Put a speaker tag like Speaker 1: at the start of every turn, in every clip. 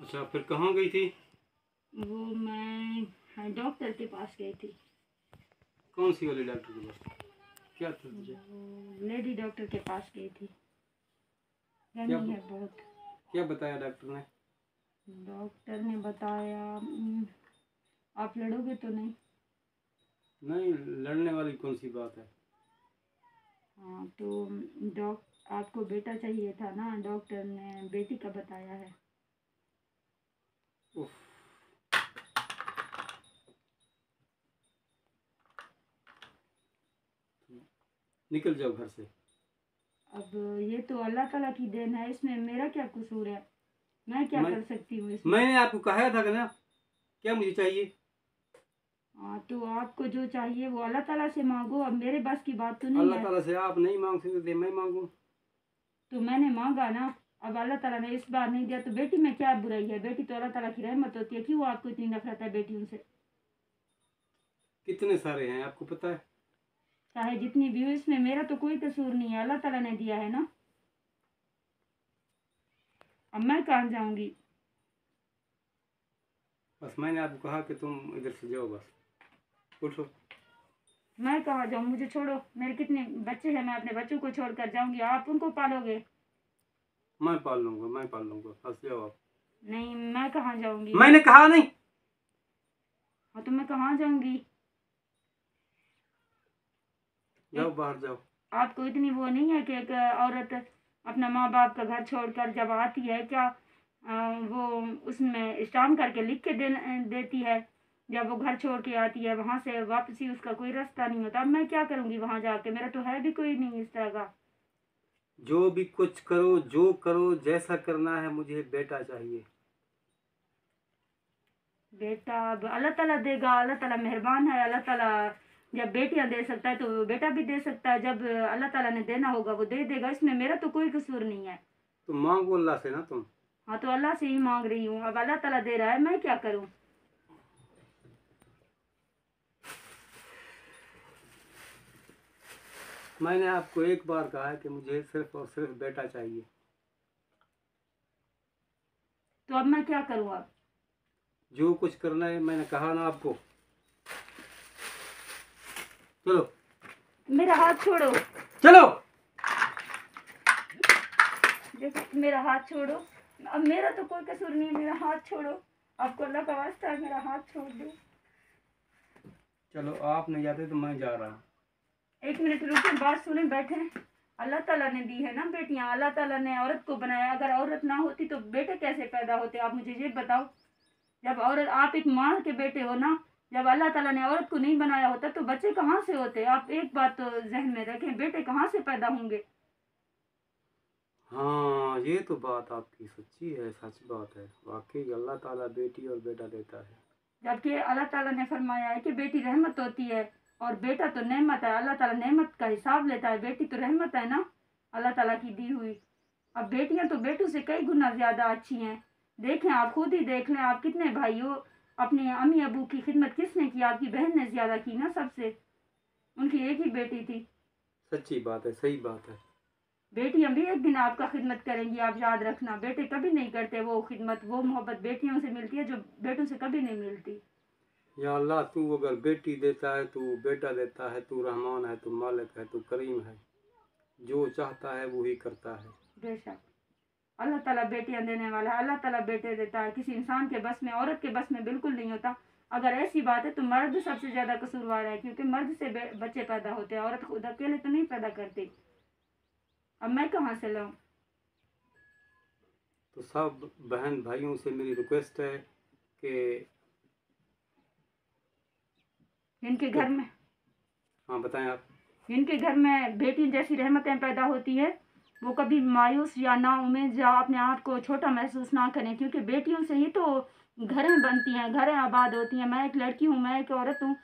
Speaker 1: अच्छा, फिर कहाँ गई थी?
Speaker 2: वो मैं डॉक्टर के पास गई थी।
Speaker 1: कौन सी वाली डॉक्टर के पास? क्या था तुझे?
Speaker 2: लेडी डॉक्टर के पास गई थी।
Speaker 1: क्या
Speaker 2: गर्मी है बहुत।
Speaker 1: क्या बताया डॉक्टर ने?
Speaker 2: डॉक्टर ने बताया आप लड़ोगे तो नहीं।
Speaker 1: नहीं, लड़ने वाली कौन सी बात है?
Speaker 2: हाँ तो आपको बेटा चाहिए था ना, डॉक्टर ने बेटी का बताया है।
Speaker 1: उफ, निकल जाओ घर से।
Speaker 2: अब ये तो अल्लाह ताला की देन है, इसमें मेरा क्या कसूर है? मैं क्या कर सकती हूँ इसमें?
Speaker 1: मैंने आपको कहा था कि ना क्या मुझे चाहिए।
Speaker 2: हाँ तो आपको जो चाहिए वो अल्लाह ताला से मांगो, अब मेरे बस की बात तो नहीं
Speaker 1: अल्लाह
Speaker 2: है।
Speaker 1: ताला से आप नहीं मांग सकते, मैं मांगू?
Speaker 2: तो मैंने मांगा ना, अब अल्लाह ताला ने इस बार नहीं दिया तो बेटी में क्या बुराई है? बेटी तो अल्लाह ताला की रहमत होती है, क्यों आपको इतनी नफरत है बेटियों से?
Speaker 1: कितने सारे हैं आपको पता है?
Speaker 2: चाहे जितनी भी हो, इसमें मेरा तो कोई कसूर नहीं है, अल्लाह ताला ने दिया है ना। अब मैं कहाँ जाऊंगी?
Speaker 1: बस मैंने आपको कहा कि तुम इधर से जाओ, बस उठो।
Speaker 2: मैं कहाँ जाऊँ? मुझे छोड़ो, मेरे कितने बच्चे हैं, मैं अपने बच्चों को छोड़कर जाऊंगी? आप उनको पालोगे?
Speaker 1: मैं पाल लूंगा, मैं पाल लूंगा, बस जाओ आप।
Speaker 2: नहीं, मैं कहाँ जाऊंगी?
Speaker 1: मैंने कहा नहीं।
Speaker 2: हाँ तो मैं कहाँ जाऊंगी?
Speaker 1: जाओ बाहर जाओ।
Speaker 2: आपको इतनी वो नहीं है कि एक औरत अपना माँ बाप का घर छोड़कर जब आती है, क्या वो उसमें स्टाम्प करके लिख के देती है? जब वो घर छोड़ के आती है वहां से वापसी उसका कोई रास्ता नहीं होता। अब मैं क्या करूंगी वहां जाके? मेरा तो है भी कोई नहीं इस तरह का।
Speaker 1: जो भी कुछ करो, जो करो, जैसा करना है, मुझे बेटा चाहिए।
Speaker 2: बेटा अब अल्लाह ताला देगा, अल्लाह ताला मेहरबान है। अल्लाह ताला जब बेटियां दे सकता है तो बेटा भी दे सकता है, जब अल्लाह ताला ने देना होगा वो दे देगा, इसमें मेरा तो कोई कसूर नहीं है।
Speaker 1: तो मांगो अल्लाह से ना तुम।
Speaker 2: हाँ तो अल्लाह से ही मांग रही हूँ, अब अल्लाह ताला दे रहा है, मैं क्या करूँ?
Speaker 1: मैंने आपको एक बार कहा है कि मुझे सिर्फ और सिर्फ बेटा चाहिए।
Speaker 2: तो अब मैं क्या करूँ? अब
Speaker 1: जो कुछ करना है मैंने कहा ना आपको। चलो।
Speaker 2: मेरा हाथ छोड़ो।
Speaker 1: चलो।
Speaker 2: देखो मेरा हाथ छोड़ो। अब मेरा तो कोई कसूर नहीं है, मेरा हाथ छोड़ो। आपको अल्लाह का वास्ता है, मेरा हाथ छोड़ दो।
Speaker 1: चलो, आप नहीं जाते तो मैं जा रहा हूँ।
Speaker 2: एक मिनट रुके, बात सुने, बैठे। अल्लाह ताला ने दी है ना बेटियां, अल्लाह ताला ने औरत को बनाया। अगर औरत ना होती तो बेटे कैसे पैदा होते? आप मुझे ये बताओ। जब औरत, आप एक माँ के बेटे हो ना, जब अल्लाह ताला ने औरत को नहीं बनाया होता तो बच्चे कहाँ से होते? आप एक बात तो जहन में रखें, बेटे कहाँ से पैदा होंगे?
Speaker 1: हाँ, ये तो बात आपकी सच्ची है, सच बात है। वाकई अल्लाह ताला बेटी और बेटा देता है।
Speaker 2: जबकि अल्लाह ताला ने फरमाया है कि बेटी रहमत होती है और बेटा तो नेमत है। अल्लाह ताला नेमत का हिसाब लेता है, बेटी तो रहमत है ना, अल्लाह ताला की दी हुई। अब बेटियां तो बेटों से कई गुना ज्यादा अच्छी हैं। देखें, आप खुद ही देख लें, आप कितने भाई हो, अपने अम्मी अबू की खिदमत किसने की? आपकी बहन ने ज्यादा की ना सबसे, उनकी एक ही बेटी थी।
Speaker 1: सच्ची बात है, सही बात है।
Speaker 2: बेटियां भी एक दिन आपका खिदमत करेंगी, आप याद रखना। बेटे कभी नहीं करते वो खिदमत, वो मोहब्बत बेटियों से मिलती है जो बेटों से कभी नहीं मिलती।
Speaker 1: या अल्लाह, तू अगर बेटी देता है, तू बेटा देता है, तू रहमान है, तू मालिक है, तू करीम है। जो चाहता है वो ही करता है।
Speaker 2: बेशक अल्लाह ताला बेटियां देने वाला है, अल्लाह ताला बेटे देता है। किसी इंसान के बस में, औरत के बस में बिल्कुल नहीं होता। अगर ऐसी बात है तो मर्द सबसे ज्यादा कसूरवार है, क्योंकि मर्द से बच्चे पैदा होते हैं, औरत खुद अकेले तो नहीं पैदा करती। अब मैं कहाँ से लाऊं?
Speaker 1: तो सब बहन भाइयों से मेरी रिक्वेस्ट है कि
Speaker 2: जिनके घर में,
Speaker 1: हाँ बताएं आप।
Speaker 2: जिनके घर में बेटी जैसी रहमतें पैदा होती है वो कभी मायूस या ना उम्मीद या अपने आप को छोटा महसूस ना करें, क्योंकि बेटियों से ही तो घरें बनती हैं, घरें आबाद होती हैं। मैं एक लड़की हूँ, मैं एक औरत हूँ,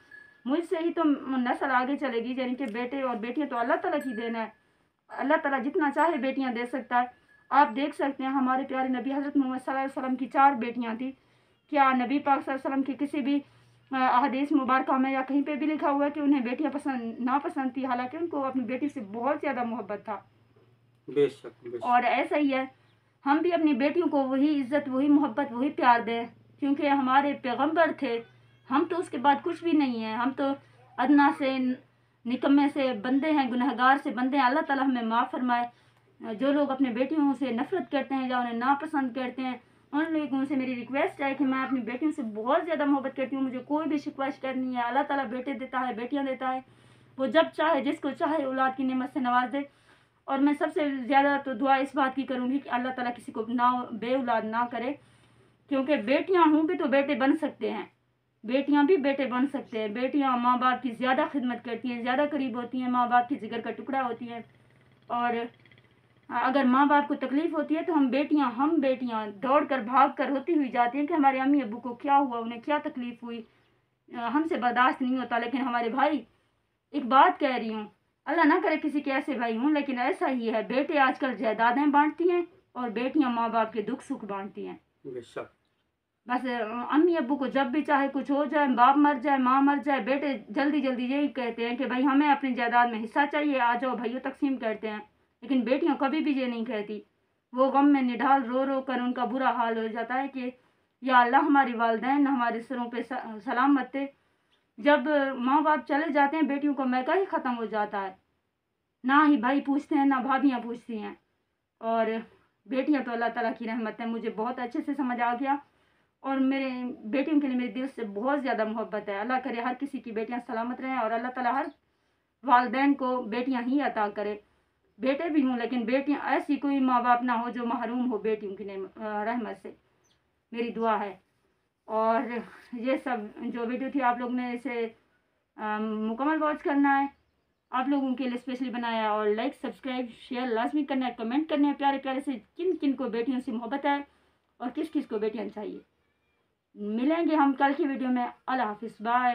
Speaker 2: मुझसे ही तो नस्ल आगे चलेगी। यानी कि बेटे और बेटियां तो अल्लाह ताला की देन है। अल्लाह ताला जितना चाहे बेटियां दे सकता है। आप देख सकते हैं हमारे प्यारे नबी हज़रत मोहम्मद सल्लल्लाहु अलैहि वसल्लम की 4 बेटियां थी। क्या नबी पाक सल्लल्लाहु अलैहि वसल्लम की किसी भी हदीस मुबारक में या कहीं पे भी लिखा हुआ है कि उन्हें बेटियां पसंद नापसंद थी? हालांकि उनको अपनी बेटी से बहुत ज़्यादा मोहब्बत था।
Speaker 1: बेशक बेशक।
Speaker 2: और ऐसा ही है, हम भी अपनी बेटियों को वही इज़्ज़त, वही मोहब्बत, वही प्यार दें, क्योंकि हमारे पैगंबर थे। हम तो उसके बाद कुछ भी नहीं है। हम तो अदना से, निकम्मे से बंदे हैं, गुनहगार से बंदे हैं। अल्लाह ताला हमें माफ़ फरमाए। जो लोग अपने बेटियों से नफ़रत करते हैं या उन्हें नापसंद करते हैं, उन लोगों से मेरी रिक्वेस्ट है कि मैं अपनी बेटियों से बहुत ज़्यादा मोहब्बत करती हूँ। मुझे कोई भी शिकवा शिकायत नहीं है। अल्लाह ताला बेटे देता है, बेटियाँ देता है। वो जब चाहे, जिसको चाहे औलाद की नेमत से नवाज दे। और मैं सबसे ज़्यादा तो दुआ इस बात की करूँगी कि अल्लाह ताला किसी को ना बे औलाद ना करे, क्योंकि बेटियां होंगी तो बेटे बन सकते हैं, बेटियां भी बेटे बन सकते हैं। बेटियां माँ बाप की ज़्यादा खिदमत करती हैं, ज़्यादा करीब होती हैं, माँ बाप की जिगर का टुकड़ा होती हैं। और अगर माँ बाप को तकलीफ़ होती है तो हम बेटियां दौड़ कर भाग कर रोती हुई जाती हैं कि हमारे अम्मी अब्बू को क्या हुआ, उन्हें क्या तकलीफ़ हुई, हमसे बर्दाश्त नहीं होता। लेकिन हमारे भाई, एक बात कह रही हूँ, अल्लाह ना करे किसी के ऐसे भाई हों, लेकिन ऐसा ही है। बेटे आजकल जायदादें बांटती हैं और बेटियां माँ बाप के दुख सुख बांटती हैं।
Speaker 1: बेशक।
Speaker 2: बस अम्मी अब्बू को जब भी चाहे कुछ हो जाए, बाप मर जाए, माँ मर जाए, बेटे जल्दी जल्दी यही कहते हैं कि भाई हमें अपनी जायदाद में हिस्सा चाहिए, आ जाओ भाइयों, तकसीम करते हैं। लेकिन बेटियां कभी भी ये नहीं कहती। वो गम में निढाल रो रो कर उनका बुरा हाल हो जाता है कि या अल्लाह हमारी वालिदैन हमारे सिरों पे सलामत थे। जब माँ बाप चले जाते हैं, बेटियों का मैका ही ख़त्म हो जाता है। ना ही भाई पूछते हैं, ना भाभियाँ पूछती हैं। और बेटियां तो अल्लाह ताला की रहमत है। मुझे बहुत अच्छे से समझ आ गया और मेरे बेटियों के लिए मेरे दिल से बहुत ज़्यादा मोहब्बत है। अल्लाह करे हर किसी की बेटियां सलामत रहें और अल्लाह ताला हर वालिदैन को बेटियां ही अता करे। बेटे भी हों, लेकिन बेटियां, ऐसी कोई माँ बाप ना हो जो महरूम हो बेटियों की रहमत से, मेरी दुआ है। और ये सब जो वीडियो थी, आप लोग ने इसे मुकम्मल वॉच करना है, आप लोगों के लिए स्पेशली बनाया। और लाइक, सब्सक्राइब, शेयर लाजमी करना है, कमेंट करने हैं प्यारे प्यारे से, किन किन को बेटियों से मोहब्बत है और किस किस को बेटियां चाहिए। मिलेंगे हम कल की वीडियो में। अल्लाह हाफिज़, बाय।